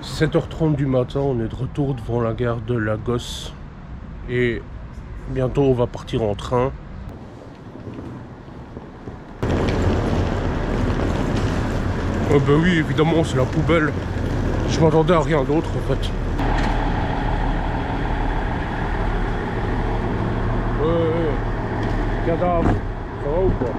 7h30 du matin, on est de retour devant la gare de Lagos et bientôt on va partir en train. Oh bah oui, évidemment, c'est la poubelle. Je m'attendais à rien d'autre en fait. Ouais, cadavre, ça va ou quoi?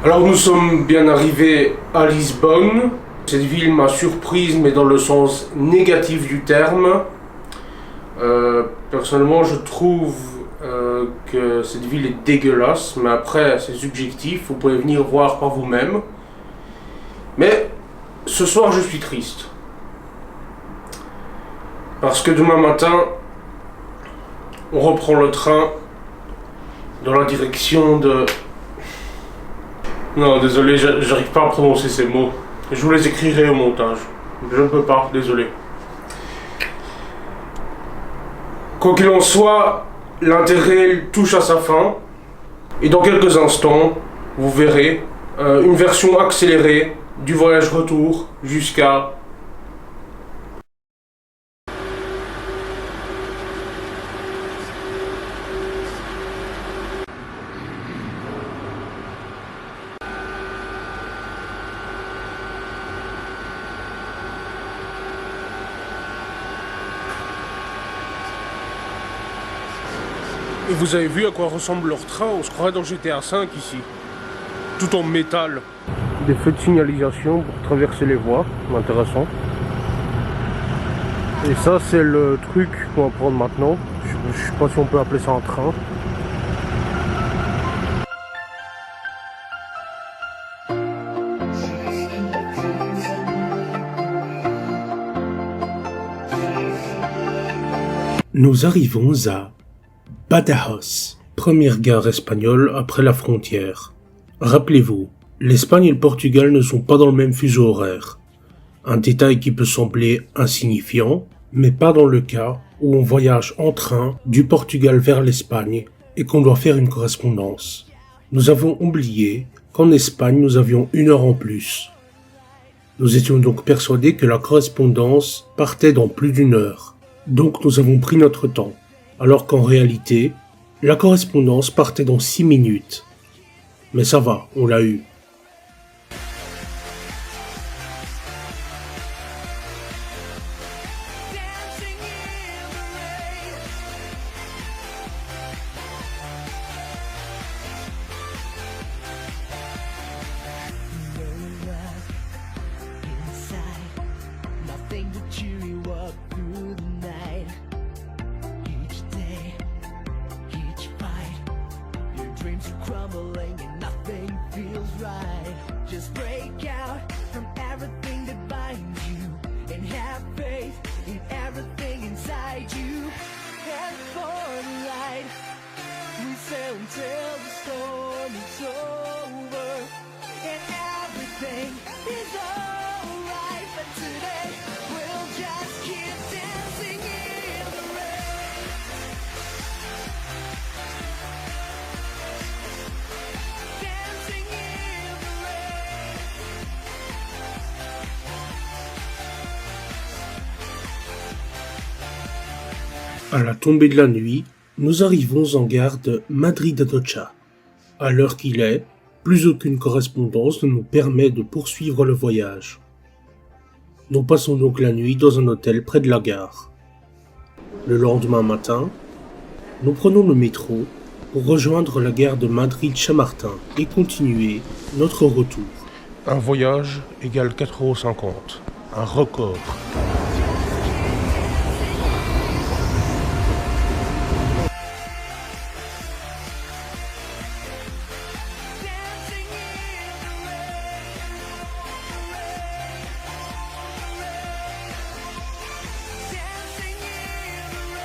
Alors nous sommes bien arrivés à Lisbonne. Cette ville m'a surprise, mais dans le sens négatif du terme. Personnellement, je trouve que cette ville est dégueulasse, mais après c'est subjectif, vous pouvez venir voir par vous-même. Mais ce soir je suis triste. Parce que demain matin, on reprend le train dans la direction de... Non, désolé, j'arrive pas à prononcer ces mots. Je vous les écrirai au montage. Je ne peux pas, désolé. Quoi qu'il en soit, l'intérêt touche à sa fin. Et dans quelques instants, vous verrez une version accélérée du voyage retour jusqu'à... Et vous avez vu à quoi ressemble leur train? On se croirait dans GTA V ici. Tout en métal. Des feux de signalisation pour traverser les voies. Intéressant. Et ça, c'est le truc qu'on va prendre maintenant. Je sais pas si on peut appeler ça un train. Nous arrivons à Badajoz, première gare espagnole après la frontière. Rappelez-vous, l'Espagne et le Portugal ne sont pas dans le même fuseau horaire. Un détail qui peut sembler insignifiant, mais pas dans le cas où on voyage en train du Portugal vers l'Espagne et qu'on doit faire une correspondance. Nous avons oublié qu'en Espagne nous avions 1 heure en plus. Nous étions donc persuadés que la correspondance partait dans plus d'une heure. Donc nous avons pris notre temps. Alors qu'en réalité, la correspondance partait dans 6 minutes. Mais ça va, on l'a eu. Crumbling and nothing feels right. Just break out from everything that binds you and have faith in everything inside you. And for the light, we sail until the storm is over and everything is alright. But today we'll just keep dancing in the rain. Dancing in the rain. À la tombée de la nuit, nous arrivons en gare de Madrid-Atocha. À l'heure qu'il est, plus aucune correspondance ne nous permet de poursuivre le voyage. Nous passons donc la nuit dans un hôtel près de la gare. Le lendemain matin, nous prenons le métro pour rejoindre la gare de Madrid-Chamartin et continuer notre retour. Un voyage égale 4,50 €. Un record. Dancing in the rain.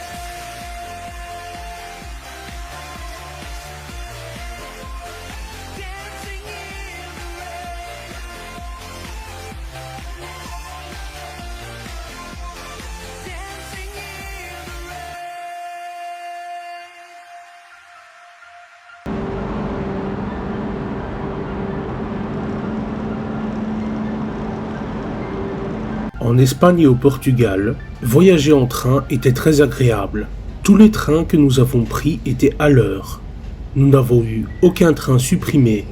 Dancing in the rain. Dancing in the rain. Dancing in the rain. En Espagne et au Portugal, voyager en train était très agréable. Tous les trains que nous avons pris étaient à l'heure. Nous n'avons eu aucun train supprimé.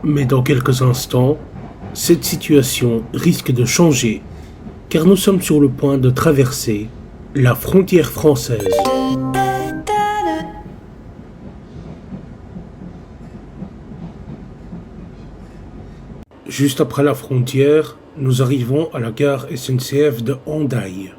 Mais dans quelques instants, cette situation risque de changer, car nous sommes sur le point de traverser la frontière française. Juste après la frontière, nous arrivons à la gare SNCF de Hendaye.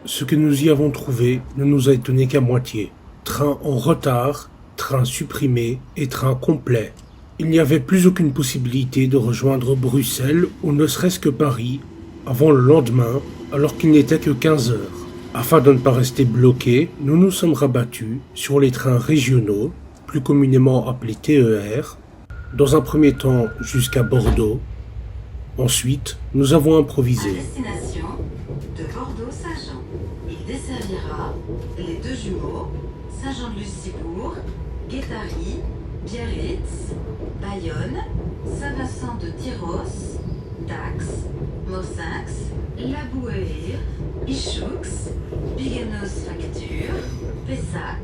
Ce que nous y avons trouvé ne nous a étonné qu'à moitié. Train en retard, train supprimé et train complet. Il n'y avait plus aucune possibilité de rejoindre Bruxelles ou ne serait-ce que Paris avant le lendemain, alors qu'il n'était que 15 heures. Afin de ne pas rester bloqués, nous nous sommes rabattus sur les trains régionaux, plus communément appelés TER, dans un premier temps jusqu'à Bordeaux. Ensuite, nous avons improvisé. À destination de Bordeaux-Saint-Jean. Il desservira les deux jumeaux, Saint-Jean-de-Luz-Cibourg, Guétary, Biarritz, Bayonne, Saint-Vincent-de-Tyros, Dax, Mossinx, Labouheyre, Ichoux, Biganos-Facture, Pessac.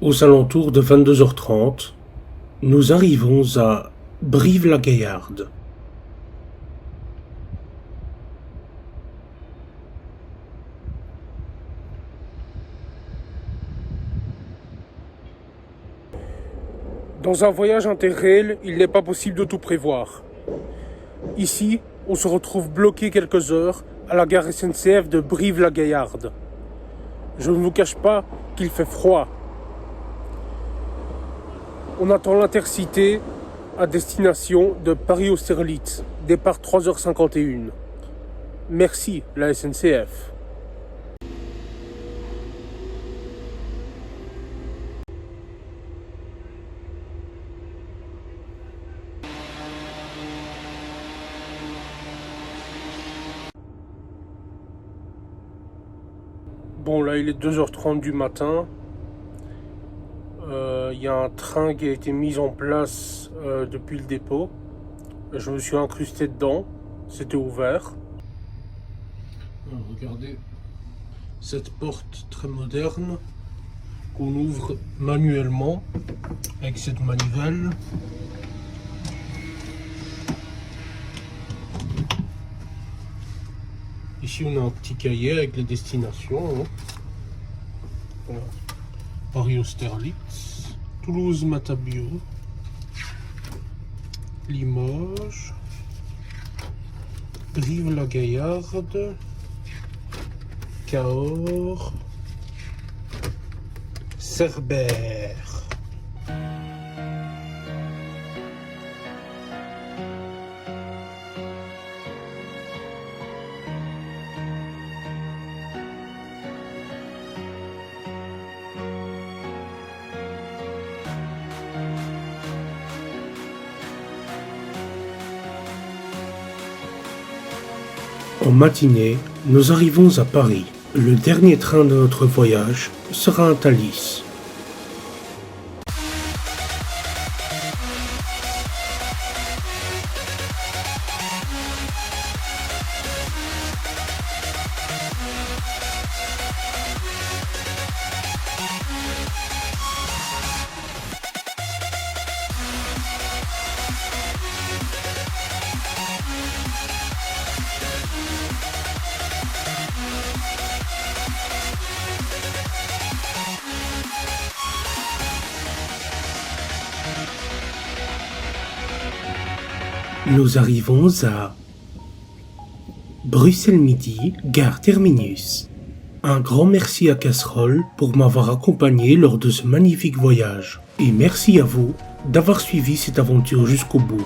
Aux alentours de 22h30, nous arrivons à Brive-la-Gaillarde. Dans un voyage interrail, il n'est pas possible de tout prévoir. Ici, on se retrouve bloqué quelques heures à la gare SNCF de Brive-la-Gaillarde. Je ne vous cache pas qu'il fait froid. On attend l'Intercité à destination de Paris-Austerlitz, départ 3h51. Merci la SNCF. Bon, là, il est 2h30 du matin. Il y a un train qui a été mis en place depuis le dépôt. Je me suis incrusté dedans. C'était ouvert. Alors, regardez cette porte très moderne qu'on ouvre manuellement avec cette manivelle. Ici, on a un petit cahier avec les destinations. Voilà. Paris-Austerlitz, Toulouse-Matabiau, Limoges, Brive-la-Gaillarde, Cahors, Cerbère. En matinée, nous arrivons à Paris. Le dernier train de notre voyage sera un Thalys. Nous arrivons à Bruxelles Midi, gare Terminus. Un grand merci à Casserole pour m'avoir accompagné lors de ce magnifique voyage. Et merci à vous d'avoir suivi cette aventure jusqu'au bout.